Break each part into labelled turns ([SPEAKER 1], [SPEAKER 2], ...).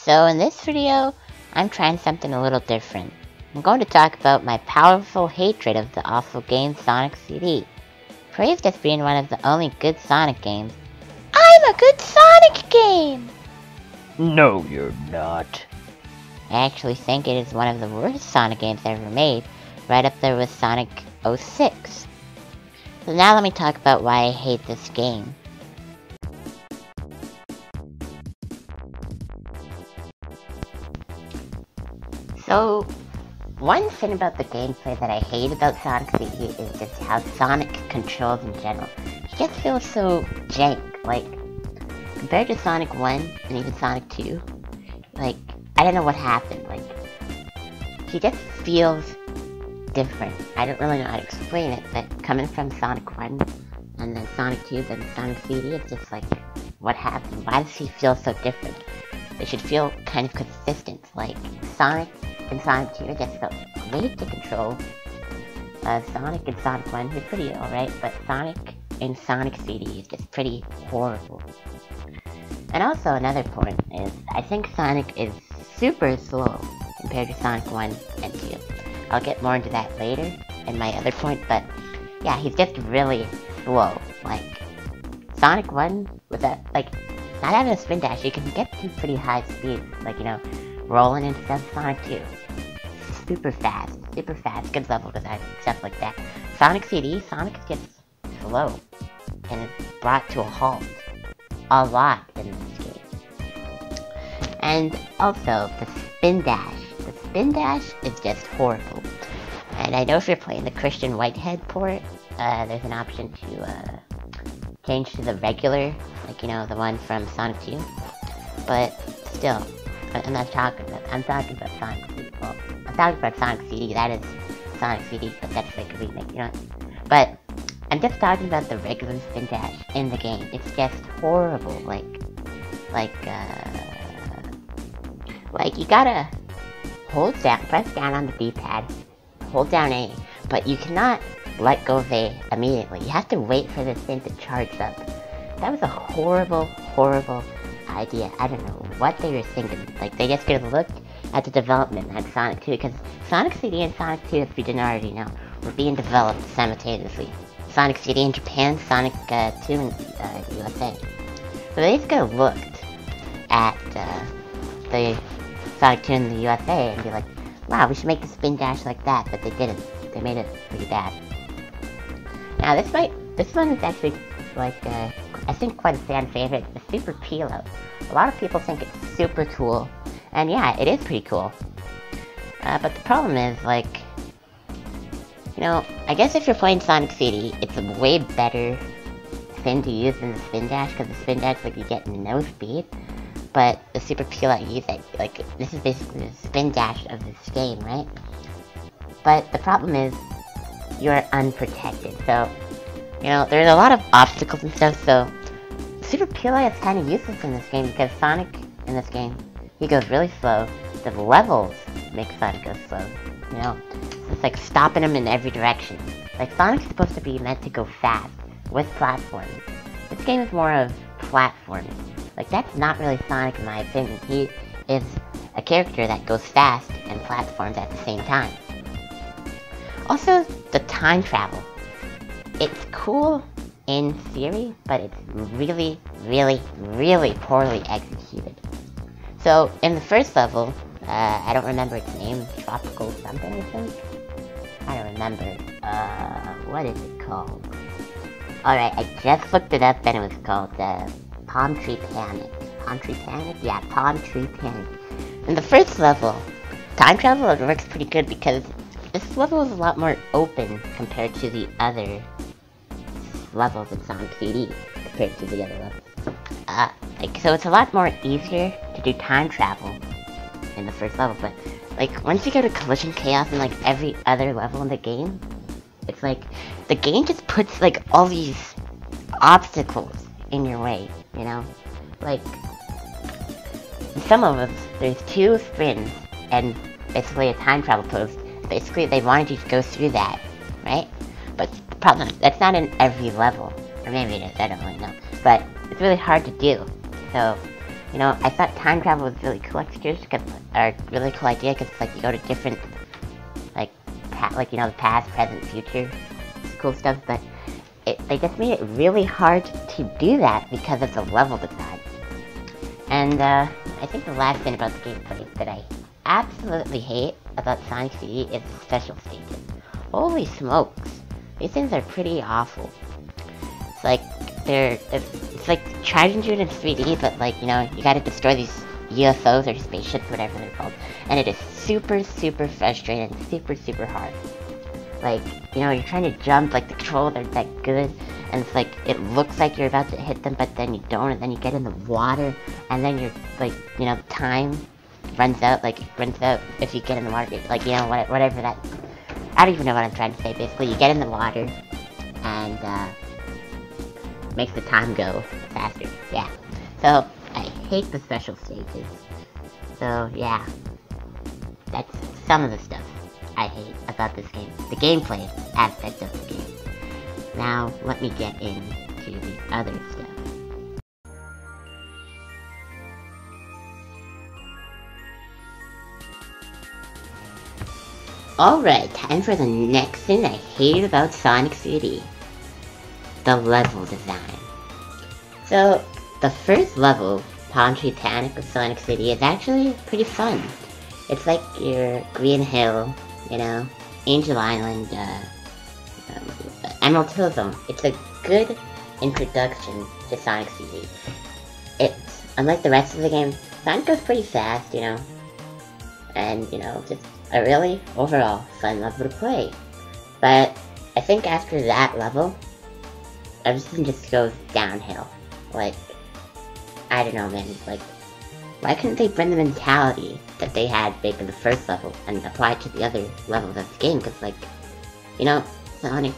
[SPEAKER 1] So in this video, I'm trying something a little different. I'm going to talk about my powerful hatred of the awful game Sonic CD. Praised as being one of the only good Sonic games, I'm a good Sonic game!
[SPEAKER 2] No, you're not.
[SPEAKER 1] I actually think it is one of the worst Sonic games ever made, right up there with Sonic 06. So now let me talk about why I hate this game. So, one thing about the gameplay that I hate about Sonic CD is just how Sonic controls in general. It just feels so jank, like, compared to Sonic 1 and even Sonic 2, like, I don't know what happened, like, he just feels different. I don't really know how to explain it, but coming from Sonic 1 and then Sonic 2, then Sonic CD, it's just like, what happened? Why does he feel so different? They should feel kind of consistent, like, Sonic and Sonic 2 just felt great to control. Sonic and Sonic 1 were pretty alright, but Sonic and Sonic CD is just pretty horrible. And also another point is, I think Sonic is super slow compared to Sonic 1 and 2. I'll get more into that later in my other point, but yeah, he's just really slow. Like, Sonic 1, with that, like, not having a spin dash, you can get to pretty high speeds, like, you know, rolling and stuff. Sonic 2, super fast, good level design, stuff like that. Sonic CD, Sonic is just slow, and it's brought to a halt a lot in this game. And also, the spin dash is just horrible. And I know if you're playing the Christian Whitehead port, there's an option to change to the regular, like, you know, the one from Sonic 2. But still, I'm talking about Sonic CD. Well, I'm talking about Sonic CD, that is Sonic CD, but that's like a remake, you know? But I'm just talking about the regular spin dash in the game. It's just horrible, like you gotta press down on the D-pad, hold down A, but you cannot let go of A immediately. You have to wait for this thing to charge up. That was a horrible idea. I don't know what they were thinking. Like, they just could have looked at the development at Sonic 2, because Sonic CD and Sonic 2, if you didn't already know, were being developed simultaneously. Sonic CD in Japan, Sonic 2 in USA. So they just could have looked at the Sonic 2 in the USA and be like, wow, we should make the spin dash like that, but they didn't. They made it pretty bad. Now this one is actually, like, I think quite a fan favorite, the Super Pilo. A lot of people think it's super cool, and yeah, it is pretty cool. But the problem is, like, you know, I guess if you're playing Sonic CD, it's a way better spin to use than the spin dash, because the spin dash, like, you get no speed. But the Super Pilo, you use it, like, this is basically the spin dash of this game, right? But the problem is, you're unprotected, so, you know, there's a lot of obstacles and stuff, so Super Pilo is kind of useless in this game, because Sonic, in this game, he goes really slow. The levels make Sonic go slow, you know? It's like stopping him in every direction. Like, Sonic's supposed to be meant to go fast, with platforming. This game is more of platforming. Like, that's not really Sonic in my opinion. He is a character that goes fast and platforms at the same time. Also, the time travel. It's cool in theory, but it's really poorly executed. So, in the first level, I don't remember its name, Tropical something, I think? I don't remember. What is it called? Alright, I just looked it up and it was called, Palm Tree Panic. Palm Tree Panic? Yeah, Palm Tree Panic. In the first level, time travel works pretty good because this level is a lot more open compared to the other levels in Sonic CD, compared to the other levels. Like, so it's a lot more easier to do time travel in the first level, but, like, once you go to Collision Chaos and, like, every other level in the game, it's like, the game just puts, like, all these obstacles in your way, you know? Like, in some of them, there's 2 spins and basically a time travel post. Basically, they wanted you to go through that, right? But the problem is, that's not in every level. Or maybe it is, I don't really know. But it's really hard to do. So, You know, I thought time travel was really cool extras, or really cool idea, because like you go to different, like, you know, the past, present, future, cool stuff, but they just made it really hard to do that because of the level design. And I think the last thing about the gameplay that I absolutely hate about Sonic CD is the special stages. Holy smokes, these things are pretty awful. It's like it's like trying to do it in 3D, but like, you know, you gotta destroy these UFOs or spaceships, whatever they're called, and it is super frustrating, super hard. Like, you know, you're trying to jump, like the controls aren't that good, and it's like, it looks like you're about to hit them, but then you don't, and then you get in the water, and then you're like, you know, time runs out, like, if you get in the water, like, you know, whatever that, I don't even know what I'm trying to say. Basically, you get in the water, and makes the time go faster. Yeah. So I hate the special stages. So yeah, that's some of the stuff I hate about this game. The gameplay aspect of the game. Now let me get into the other stuff. Alright, time for the next thing I hate about Sonic CD. The level design. So, the first level, Palm Tree Panic of Sonic City, is actually pretty fun. It's like your Green Hill, you know, Angel Island, Emerald Hill Zone. It's a good introduction to Sonic CD. It's, unlike the rest of the game, Sonic goes pretty fast, you know, and, you know, just a really, overall, fun level to play. But I think after that level, everything just goes downhill. Like, I don't know, man, like, why couldn't they bring the mentality that they had back in the first level and apply it to the other levels of the game? Because, like, you know, Sonic,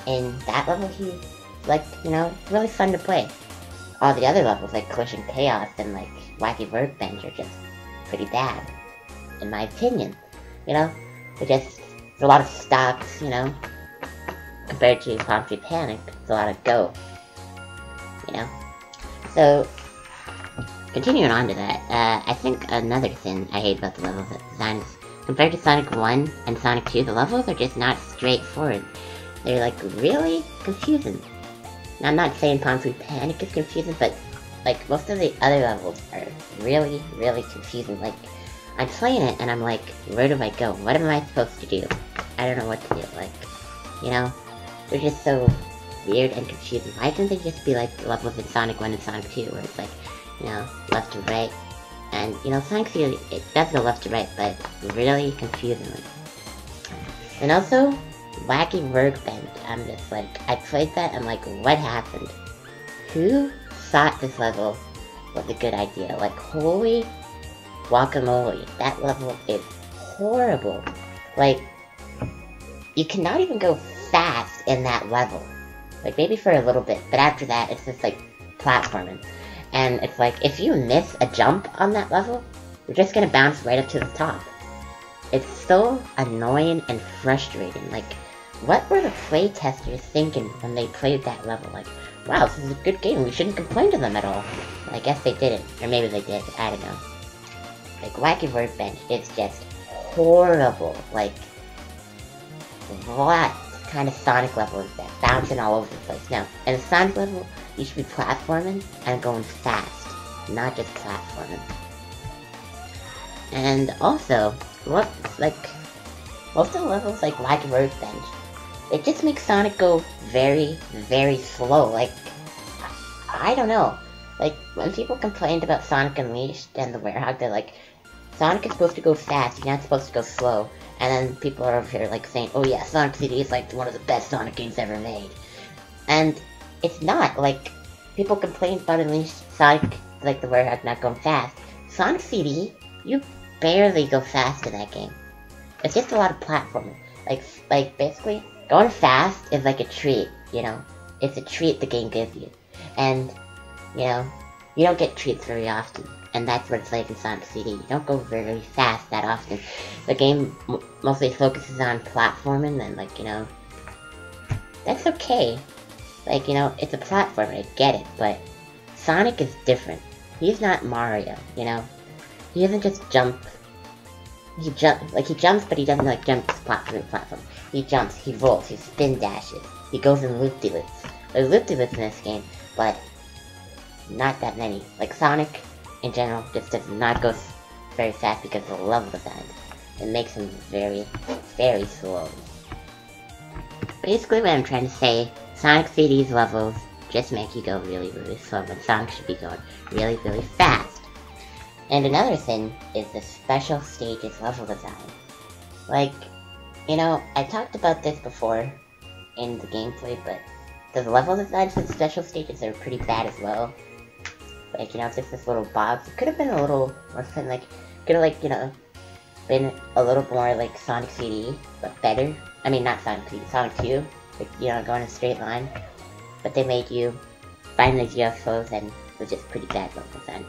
[SPEAKER 1] in that level, he's, like, you know, really fun to play. All the other levels, like Collision Chaos and, like, Wacky Workbench, are just pretty bad, in my opinion. You know, there's a lot of stops, you know, compared to Palm Tree Panic. It's a lot of go, you know. So, continuing on to that, I think another thing I hate about the level design is, compared to Sonic 1 and Sonic 2, the levels are just not straightforward. They're, like, really confusing. Now, I'm not saying Palm Tree Panic is confusing, but, like, most of the other levels are really confusing. Like, I'm playing it, and I'm like, where do I go? What am I supposed to do? I don't know what to do. Like, you know, they're just so weird and confusing. Why can't they just be like the levels in Sonic 1 and Sonic 2, where it's like, you know, left to right? And, you know, Sonic 3, it does go left to right, but really confusingly. And also, Wacky Workbench. I'm just like, I played that, I'm like, what happened? Who thought this level was a good idea? Like, holy guacamole, that level is horrible. Like, you cannot even go fast in that level. Like, maybe for a little bit, but after that, it's just like platforming. And it's like, if you miss a jump on that level, you're just gonna bounce right up to the top. It's so annoying and frustrating. Like, what were the playtesters thinking when they played that level? Like, wow, this is a good game, we shouldn't complain to them at all. I guess they didn't, or maybe they did, I don't know. Like, Wacky Workbench is just horrible. Like, what kind of Sonic level is that? Bouncing all over the place. No, in a Sonic level, you should be platforming and going fast, not just platforming. And also, what, like, most of the levels, like Wacky Workbench, it just makes Sonic go very slow. Like, I don't know. Like, when people complained about Sonic Unleashed and the Werehog, they're like, Sonic is supposed to go fast, you're not supposed to go slow. And then people are over here, like, saying, oh yeah, Sonic CD is, like, one of the best Sonic games ever made. And it's not. Like, people complain about Unleashed Sonic, like, the Werehog not going fast. Sonic CD, you barely go fast in that game. It's just a lot of platforming. Like, basically, going fast is like a treat, you know? It's a treat the game gives you. And, you know, you don't get treats very often. And that's what it's like in Sonic CD. You don't go very fast that often. The game mostly focuses on platforming and, like, you know, that's okay. Like, you know, it's a platformer, I get it, but Sonic is different. he's not Mario, you know? He doesn't just jump. He jumps, but he doesn't like jump platform to platform. He jumps, he rolls, he spin dashes, he goes in loop-de-loops. There's loop-de-loops in this game, but not that many. Like Sonic, in general, just does not go very fast because of the level design. It makes him very, very slow. Basically what I'm trying to say, Sonic 3D's levels just make you go really, really slow when Sonic should be going really, really fast. And another thing is the special stages level design. Like, you know, I talked about this before in the gameplay, but the level designs for the special stages are pretty bad as well. Like, you know, just this little box. It could have been a little more fun, like, could have, like, you know, been a little more like Sonic 3D, but better. I mean, not Sonic 3D, Sonic 2, like, you know, going in a straight line. But they made you find the UFOs, and it was just pretty bad level design.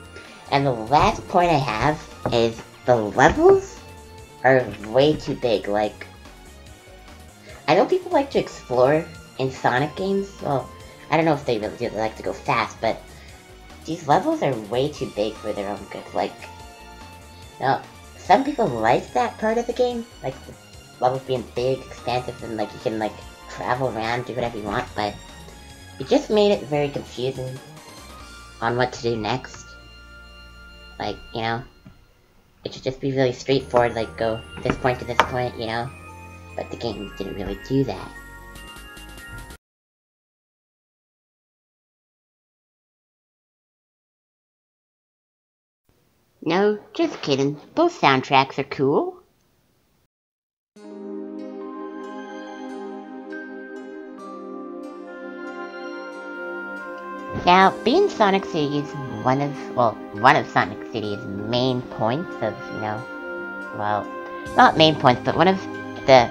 [SPEAKER 1] And the last point I have is the levels are way too big. Like, I know people like to explore in Sonic games. Well, I don't know if they really do. They like to go fast, but these levels are way too big for their own good. Like, now, some people like that part of the game, like the levels being big, expansive, and like you can like travel around, do whatever you want, but it just made it very confusing on what to do next. Like, you know, it should just be really straightforward, like go this point to this point, you know, but the game didn't really do that. No, just kidding. Both soundtracks are cool. Now, being Sonic City is one of Sonic City's main points of, you know, well, not main points, but one of the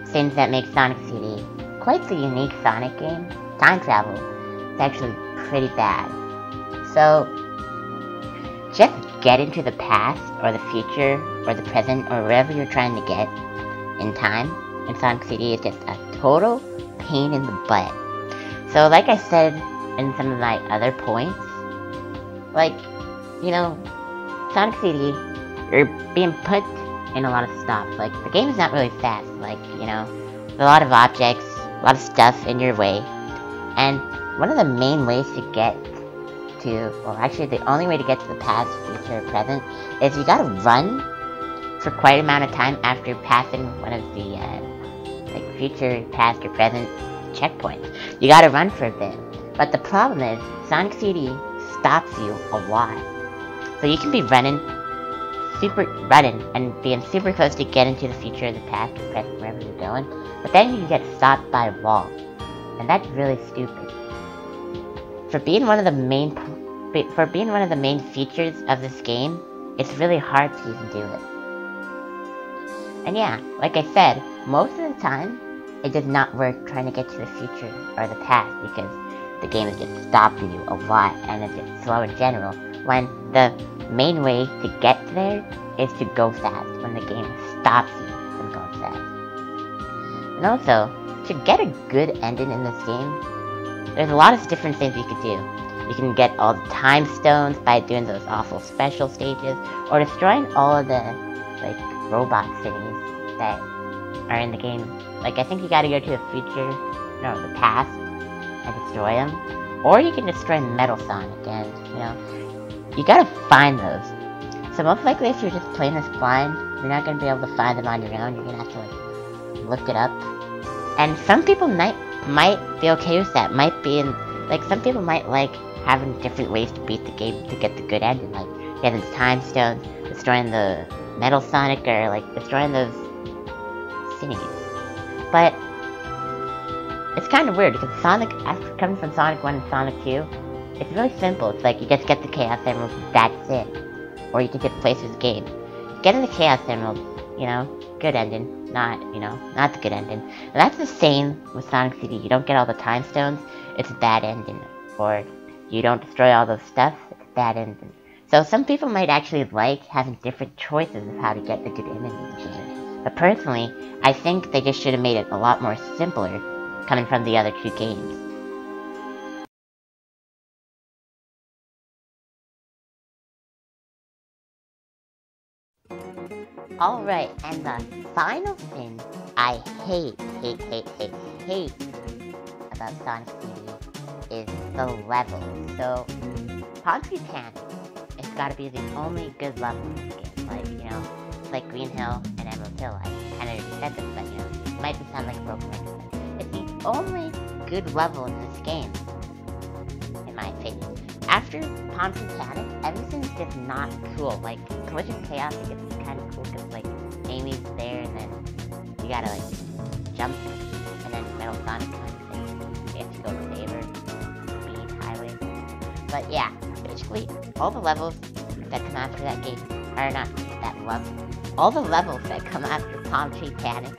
[SPEAKER 1] things that makes Sonic City quite the unique Sonic game, time travel, is actually pretty bad. So, just get into the past, or the future, or the present, or wherever you're trying to get in time in Sonic City is just a total pain in the butt. So, like I said in some of my other points, like, you know, Sonic City, you're being put in a lot of stops. Like, the game is not really fast. Like, you know, there's a lot of objects, a lot of stuff in your way. And one of the main ways to get to, well, actually the only way to get to the past, future, or present, is you gotta run for quite an amount of time after passing one of the, like, future, past, or present checkpoints. You gotta run for a bit. But the problem is, Sonic CD stops you a lot. So you can be running and being super close to get into the future or the past or present, wherever you're going, but then you get stopped by a wall. And that's really stupid. For being one of the main features of this game, it's really hard to even do it. And yeah, like I said, most of the time, it does not work trying to get to the future or the past because the game is just stopping you a lot and it's just slow in general, when the main way to get there is to go fast, when the game stops you from going fast. And also, to get a good ending in this game, there's a lot of different things you could do. You can get all the time stones by doing those awful special stages, or destroying all of the, like, robot cities that are in the game. Like, I think you gotta go to the future, no, the past, and destroy them. Or you can destroy Metal Sonic, and, you know, you gotta find those. So most likely if you're just playing this blind, you're not gonna be able to find them on your own, you're gonna have to, like, look it up. And some people might be okay with that, some people might like having different ways to beat the game to get the good ending, like getting time stones, destroying the Metal Sonic, or, like, destroying those cities. But it's kind of weird, because Sonic, after coming from Sonic 1 and Sonic 2, it's really simple. It's like, you just get the Chaos Emeralds, that's it. Or you can just play through the game. Getting the Chaos Emeralds, you know, good ending, not the good ending. And that's the same with Sonic CD. You don't get all the time stones, it's a bad ending. Or you don't destroy all those stuff, it's a bad ending. So some people might actually like having different choices of how to get the good ending in the game. But personally, I think they just should have made it a lot more simpler coming from the other two games. Alright, and the final thing I hate about Sonic CD is the levels. So, Ponzi Panic, it's gotta be the only good level in this game. Like, you know, it's like Green Hill and Emerald Hill. I kinda already said this, but you know, it might sound like a broken record. It's the only good level in this game, in my opinion. After Ponzi Panic, everything's just not cool. Like, Collision Chaos, it gets kind of cool because, like, Amy's there and then you gotta, like, jump and then Metal Sonic comes and you have to go favor, speed, highway. But yeah, basically, all the levels that come after that game are not that level. All the levels that come after Ponzi Panic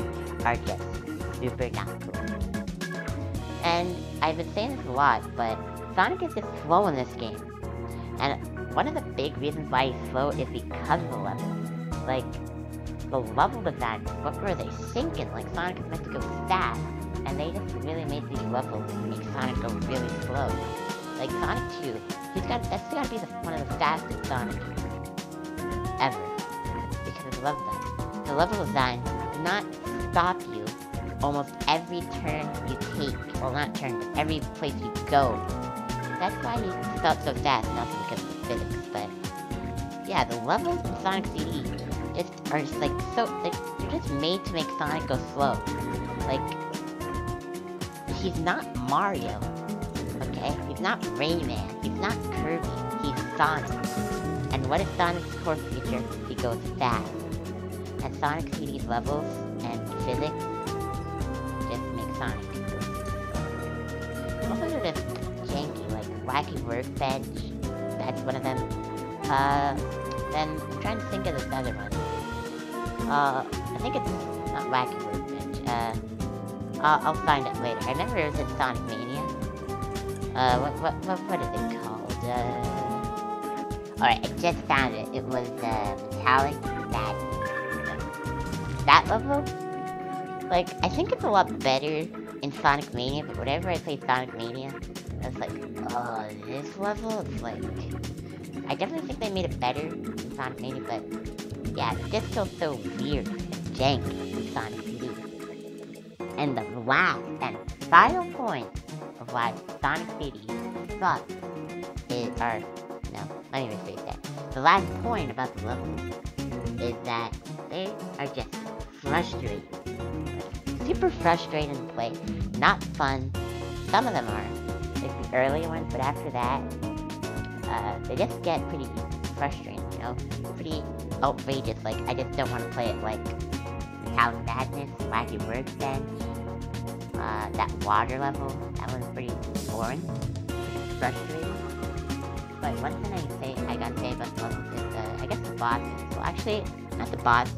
[SPEAKER 1] are just super not cool. And I've been saying this a lot, but Sonic is just slow in this game. And one of the big reasons why he's slow is because of the levels. Like, the level design, what were they thinking? Like, Sonic is meant to go fast, and they just really made these levels make Sonic go really slow. Like, Sonic 2, that's gotta be one of the fastest Sonic ever. Because of the level design. The level design does not stop you almost every turn you take. Well, not turn, but every place you go. That's why he felt so fast, not because of the physics, but yeah, the levels in Sonic CD are just like so, like, they're just made to make Sonic go slow. Like, he's not Mario, okay? He's not Rayman, he's not Kirby, he's Sonic. And what is Sonic's core feature? He goes fast. And Sonic CD's levels and physics just make Sonic also they're just janky, like Wacky Workbench, that's one of them. Then I'm trying to think of this other one. I think it's not Wacky Workbench. I'll find it later. I remember it was in Sonic Mania. What is it called? Alright, I just found it. It was, Metallic that level? Like, I think it's a lot better in Sonic Mania, but whenever I play Sonic Mania, I was like, oh, this level? It's like, I definitely think they made it better in Sonic Mania, but yeah, it just feels so weird and jank in Sonic CD. And the last and final point of why Sonic CD sucks is, no, let me rephrase that. The last point about the levels is that they are just frustrating. Like, super frustrating to play, not fun. Some of them are, like the earlier ones, but after that, they just get pretty frustrating, you know? Pretty outrageous, like, I just don't want to play it like Metallic Madness, Wacky Workbench, that water level, that one's pretty boring, pretty frustrating. But one thing I gotta say about the levels is, I guess the bosses. Well, actually, not the bosses.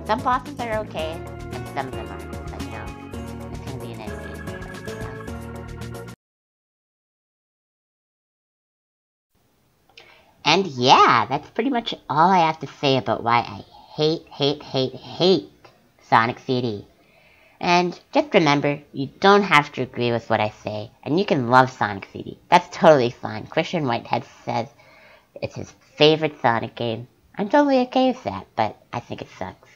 [SPEAKER 1] Some bosses are okay, and some of them aren't. But, you know, it's gonna be an enemy, you know? And yeah, that's pretty much all I have to say about why I hate Sonic CD. And just remember, you don't have to agree with what I say, and you can love Sonic CD. That's totally fine. Christian Whitehead says it's his favorite Sonic game. I'm totally okay with that, but I think it sucks.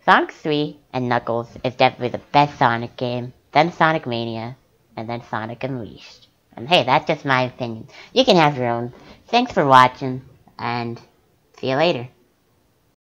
[SPEAKER 1] Sonic 3 and Knuckles is definitely the best Sonic game, then Sonic Mania, and then Sonic Unleashed. And hey, that's just my opinion. You can have your own. Thanks for watching, and see you later.